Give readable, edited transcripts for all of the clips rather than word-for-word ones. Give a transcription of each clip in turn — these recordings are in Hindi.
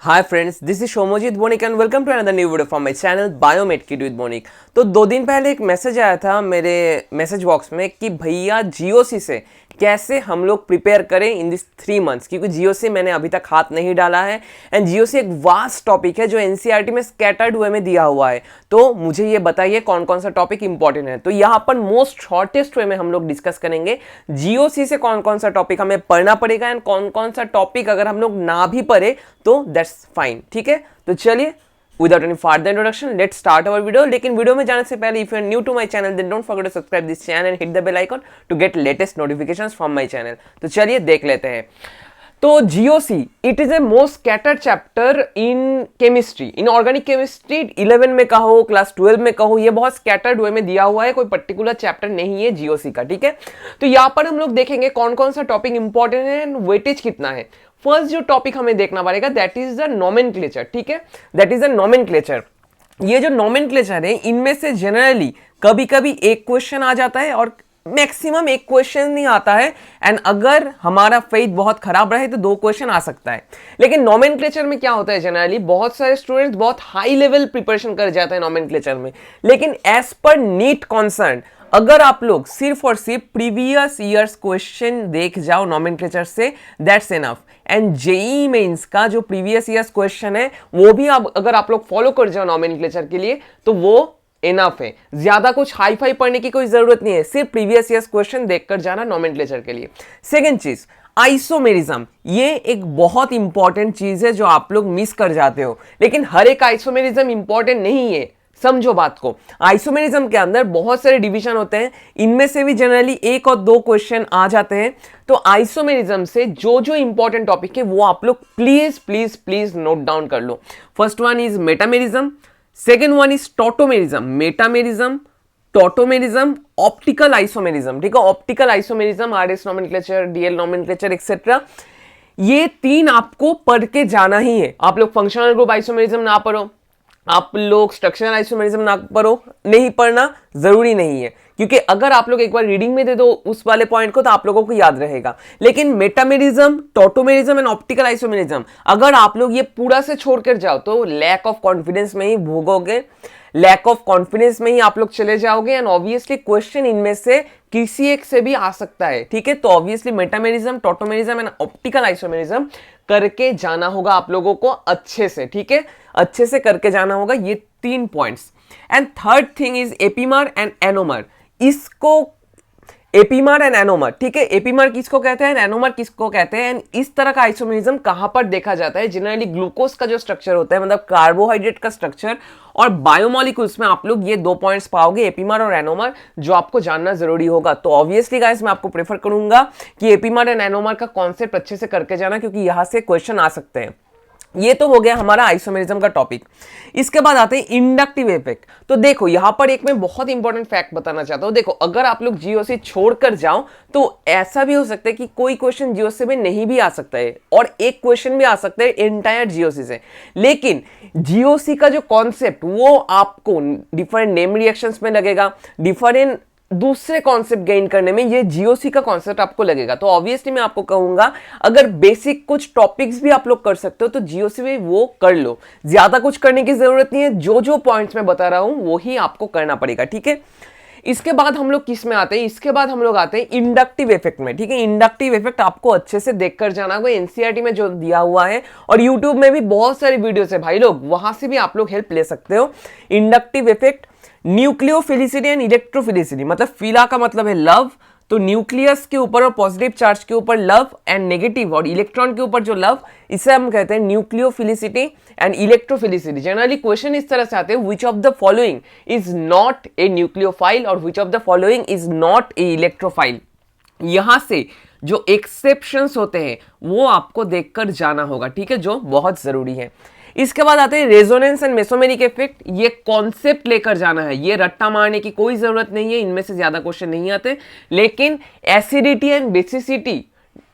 Hi friends, this is Shomojit Bonik and welcome to another new video from my channel biomed kid with Bonik. तो 2 दिन पहले एक मैसेज आया था मेरे मैसेज बॉक्स में कि भैया जीओसी से कैसे हम लोग प्रिपेयर करें इन दिस 3 मंथ्स, क्योंकि जीओसी मैंने अभी तक हाथ नहीं डाला है एंड जीओसी एक वास्ट टॉपिक है जो एनसीईआरटी में स्कैटर्ड वे में दिया हुआ है। तो मुझे ये बताइए कौन कौन सा टॉपिक इंपॉर्टेंट है। तो यहाँ पर मोस्ट शॉर्टेस्ट वे में हम लोग डिस्कस करेंगे जीओसी से कौन कौन सा टॉपिक हमें पढ़ना पड़ेगा एंड कौन कौन सा टॉपिक अगर हम लोग ना भी पढ़े तो दैट्स फाइन। ठीक है, तो चलिए without any further introduction let's start our video। लेकिन वीडियो में जाने से पहले if you are new to my channel then don't forget to subscribe this channel and hit the bell icon to get latest notifications from my channel। तो चलिए देख लेते हैं। तो GOC it is a most scattered chapter in chemistry, in organic chemistry 11 में कहो क्लास 12 में कहो, ये बहुत स्कैटर्ड वे में दिया हुआ है, कोई पर्टिकुलर चैप्टर नहीं है GOC का। ठीक है, तो यहाँ पर हम लोग देखेंगे कौन कौन सा टॉपिक इंपॉर्टेंट है एंड वेटेज कितना है। फर्स्ट जो टॉपिक हमें देखना पड़ेगा दैट इज द नोमेनक्लेचर। ठीक है, दैट इज द नोमेनक्लेचर। ये जो नोमेनक्लेचर है इनमें से जनरली कभी कभी एक क्वेश्चन आ जाता है और मैक्सिमम एक क्वेश्चन नहीं आता है एंड अगर हमारा फेथ बहुत खराब रहे तो 2 क्वेश्चन आ सकता है। लेकिन नोमेनक्लेचर में क्या होता है, जनरली बहुत सारे स्टूडेंट्स बहुत हाई लेवल प्रिपरेशन कर जाते हैं नोमेनक्लेचर में, लेकिन एज पर नीट कॉन्सर्न अगर आप लोग सिर्फ और सिर्फ प्रीवियस ईयर्स क्वेश्चन देख जाओ नोमेनक्लेचर से that's enough. And JEE mains का जो प्रीवियस ईयर्स क्वेश्चन है वो भी अगर आप लोग फॉलो कर जाओ नोमेनक्लेचर के लिए तो वो इनफ है। ज्यादा कुछ हाई फाई पढ़ने की कोई जरूरत नहीं है, सिर्फ प्रीवियस ईयर्स क्वेश्चन देखकर जाना नोमेनक्लेचर के लिए। सेकंड चीज आइसोमेरिज्म, ये एक बहुत इंपॉर्टेंट चीज है जो आप लोग मिस कर जाते हो, लेकिन हर एक आइसोमेरिज्म इंपॉर्टेंट नहीं है, समझो बात को। आइसोमेरिज्म के अंदर बहुत सारे डिवीजन होते हैं, इनमें से भी जनरली 1 और 2 क्वेश्चन आ जाते हैं। तो आइसोमेरिज्म से जो जो इंपॉर्टेंट टॉपिक है वो आप लोग please please please note down कर लो। First one is metamerism, second one is tautomerism, metamerism, tautomerism, optical isomerism. ठीक है, optical isomerism, RS nomenclature, DL nomenclature etcetera, ये 3 आपको पढ़ के जाना ही है। आप लोग फंक्शनल ग्रुप आइसोमेरिज्म ना पढ़ो, आप लोग स्ट्रक्चरल आइसोमेरिज्म ना पढ़ो, नहीं पढ़ना जरूरी नहीं है, क्योंकि अगर आप लोग एक बार रीडिंग में दे दो उस वाले पॉइंट को तो आप लोगों को याद रहेगा। लेकिन metamerism, tautomerism and optical isomerism अगर आप लोग ये पूरा से छोड़कर जाओ तो लैक ऑफ कॉन्फिडेंस में ही भोगोगे, लैक ऑफ कॉन्फिडेंस में ही आप लोग चले जाओगे एंड ऑब्वियसली क्वेश्चन इनमें से किसी एक से भी आ सकता है। ठीक है, तो obviously metamerism, tautomerism and optical isomerism करके जाना होगा आप लोगों को अच्छे से। ठीक है, अच्छे से करके जाना होगा ये 3 points. And third thing is epimer and anomer. इसको एपीमर एंड एनोमर, ठीक है, एपीमर किसको कहते हैं, एनोमर किसको कहते हैं एंड इस तरह का आइसोमेरिज्म कहां पर देखा जाता है। जनरली ग्लूकोज का जो स्ट्रक्चर होता है, मतलब कार्बोहाइड्रेट का स्ट्रक्चर और बायोमोलिक्यूल्स में आप लोग ये 2 पॉइंट्स पाओगे, एपीमर और एनोमर, जो आपको जानना जरूरी होगा। तो ऑब्वियसली गाइस मैं आपको प्रेफर करूंगा कि एपीमर एंड एनोमर का कॉन्सेप्ट अच्छे से करके जाना, क्योंकि यहां से क्वेश्चन आ सकते हैं। ये तो हो गया हमारा आइसोमेरिज्म का टॉपिक। इसके बाद आते हैं इंडक्टिव इफेक्ट। तो देखो यहां पर एक मैं बहुत इंपॉर्टेंट फैक्ट बताना चाहता हूं। देखो अगर आप लोग जीओसी छोड़कर जाओ तो ऐसा भी हो सकता है कि कोई क्वेश्चन जीओसी में नहीं भी आ सकता है और एक क्वेश्चन भी आ सकता है एंटायर जीओसी से। लेकिन जीओसी का जो कॉन्सेप्ट वो आपको डिफरेंट नेम रिएक्शंस में लगेगा, डिफरेंट दूसरे कॉन्सेप्ट गेन करने में ये जीओसी का कॉन्सेप्ट आपको लगेगा। तो ऑब्वियसली मैं आपको कहूंगा अगर बेसिक कुछ टॉपिक्स भी आप लोग कर सकते हो तो जीओसी में वो कर लो, ज्यादा कुछ करने की जरूरत नहीं है, जो जो पॉइंट्स मैं बता रहा हूं वो ही आपको करना पड़ेगा। ठीक है, इसके बाद हम लोग किस में आते हैं, इसके बाद हम लोग आते हैं इंडक्टिव इफेक्ट में। ठीक है, इंडक्टिव इफेक्ट आपको अच्छे से देखकर जाना होगा, एनसीईआरटी में जो दिया हुआ है और यूट्यूब में भी बहुत सारी वीडियोस है भाई लोग, वहां से भी आप लोग हेल्प ले सकते हो। Inductive effect, nucleophilicity and electrophilicity, मतलब फिला का मतलब है लव, तो न्यूक्लियस के ऊपर और पॉजिटिव चार्ज के ऊपर लव एंड नेगेटिव और इलेक्ट्रॉन के ऊपर जो लव, इसे हम कहते हैं nucleophilicity and electrophilicity. Generally question इस तरह से आते हैं, which of the following is not a nucleophile और which of the following is not a electrophile. यहां से जो एक्सेप्शंस होते हैं वो आपको देखकर जाना होगा। ठीक है, जो बहुत जरूरी है। इसके बाद आते हैं रेजोनेंस एंड मेसोमेरिक इफेक्ट। ये कॉन्सेप्ट लेकर जाना है, ये रट्टा मारने की कोई जरूरत नहीं है, इनमें से ज्यादा क्वेश्चन नहीं आते। लेकिन एसिडिटी एंड बेसिसिटी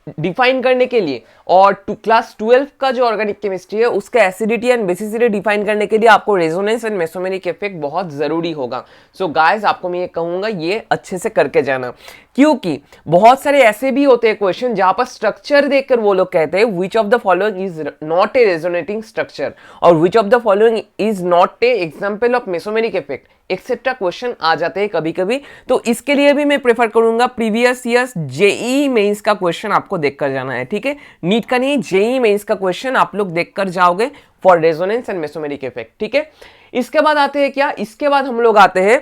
डिफाइन करने के लिए और क्लास 12 का जो ऑर्गेनिक केमिस्ट्री है उसका एसिडिटी एंड बेसिसिटी डिफाइन करने के लिए आपको रेजोनेंस एंड मेसोमेरिक इफेक्ट बहुत जरूरी होगा। सो गाइस आपको मैं ये कहूंगा ये अच्छे से करके जाना, क्योंकि बहुत सारे ऐसे भी होते हैं क्वेश्चन जहां पर स्ट्रक्चर देखकर वो लोग कहते हैं which of the following is not a resonating structure और which of the following is not a example of mesomeric effect etcetera question आ जाते हैं कभी कभी। तो इसके लिए भी मैं प्रेफर करूंगा प्रीवियस ईयर्स जेईई मेंस का क्वेश्चन आपको देखकर जाना है, ठीक है, नीट का नहीं, जेईई मेंस का क्वेश्चन आप लोग देखकर जाओगे for resonance and mesomeric effect, ठीक है। इसके बाद आते हैं क्या, इसके बाद हम लोग आते हैं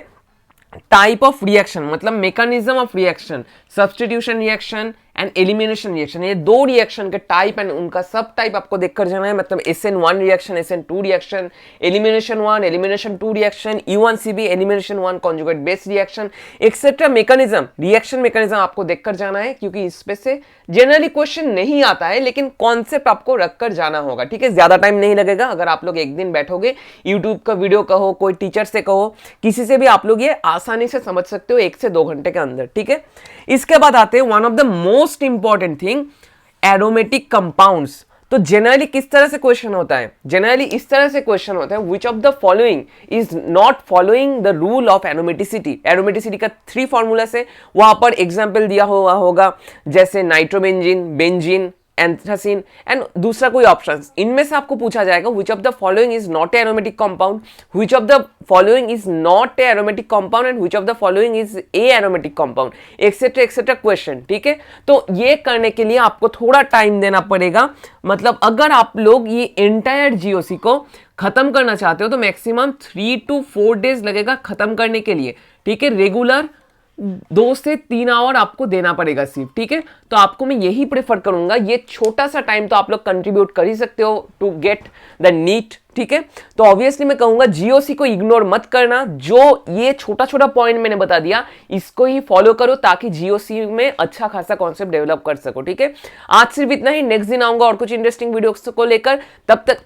टाइप ऑफ रिएक्शन, मतलब mechanism of reaction, substitution reaction and elimination reaction. ये दो रिएक्शन के टाइप एंड उनका सब टाइप आपको देखकर जाना है, मतलब SN1 reaction, SN2 reaction, elimination 1, elimination 2 reaction, E1CB, elimination 1 conjugate base reaction etcetera mechanism, reaction mechanism आपको देखकर जाना है, क्योंकि इस पे से जनरली क्वेश्चन नहीं आता है लेकिन कॉन्सेप्ट आपको रखकर जाना होगा, ठीक है। ज्यादा टाइम नहीं लगेगा अगर आप लोग एक दिन बैठोगे, यूट्यूब का वीडियो कहो, कोई टीचर से कहो, किसी से भी आप लोग ये आसानी से समझ सकते हो 1 से 2 घंटे के अंदर, ठीक है। इसके बाद आते हैं one of the most important thing, aromatic compounds. तो जनरली किस तरह से क्वेश्चन होता है, जनरली इस तरह से क्वेश्चन होता है विच of the following is not following the rule of aromaticity. Aromaticity का 3 फॉर्मूला से वहां पर एग्जाम्पल दिया हुआ होगा, जैसे नाइट्रोबेंजीन, बेंजीन, एंथ्रासिन एंड दूसरा कोई ऑप्शन, इनमें से आपको पूछा जाएगा विच of the following is not A aromatic compound, which of the following is not A aromatic compound and which of the following is a aromatic compound, etcetera etcetera question, ठीक है। तो ये करने के लिए आपको थोड़ा टाइम देना पड़ेगा, मतलब अगर आप लोग ये एंटायर जीओसी को खत्म करना चाहते हो तो मैक्सिमम 3 to 4 डेज लगेगा खत्म करने के लिए, ठीक है। रेगुलर 2 से 3 आवर आपको देना पड़ेगा सिर्फ, ठीक है। तो आपको मैं यही प्रेफर करूंगा, ये छोटा सा टाइम तो आप लोग कंट्रीब्यूट कर ही सकते हो टू गेट द नीट, ठीक है। तो ऑब्वियसली मैं कहूंगा जीओसी को इग्नोर मत करना, जो ये छोटा छोटा पॉइंट मैंने बता दिया इसको ही फॉलो करो ताकि जीओसी में अच्छा खासा कॉन्सेप्ट डेवलप कर सको, ठीक है। आज सिर्फ इतना ही, नेक्स्ट दिन आऊंगा और कुछ इंटरेस्टिंग वीडियोस को लेकर, तब तक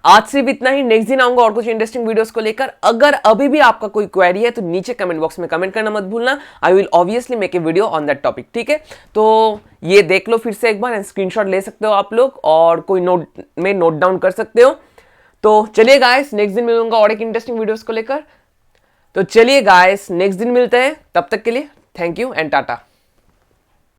आज सिर्फ इतना ही, नेक्स्ट दिन आऊंगा और कुछ इंटरेस्टिंग वीडियोस को लेकर। अगर अभी भी आपका कोई क्वेरी है तो नीचे कमेंट बॉक्स में कमेंट करना मत भूलना, I will obviously make a video on that topic, ठीक है। तो ये देख लो फिर से एक बार, स्क्रीनशॉट ले सकते हो आप लोग और कोई नोट में नोट डाउन कर सकते हो। तो चलिए गाइस, नेक्स्ट दिन मिलूंगा और एक इंटरेस्टिंग वीडियोस को लेकर। तो चलिए गाइस, नेक्स्ट दिन मिलते हैं, तब तक के लिए थैंक यू एंड टाटा।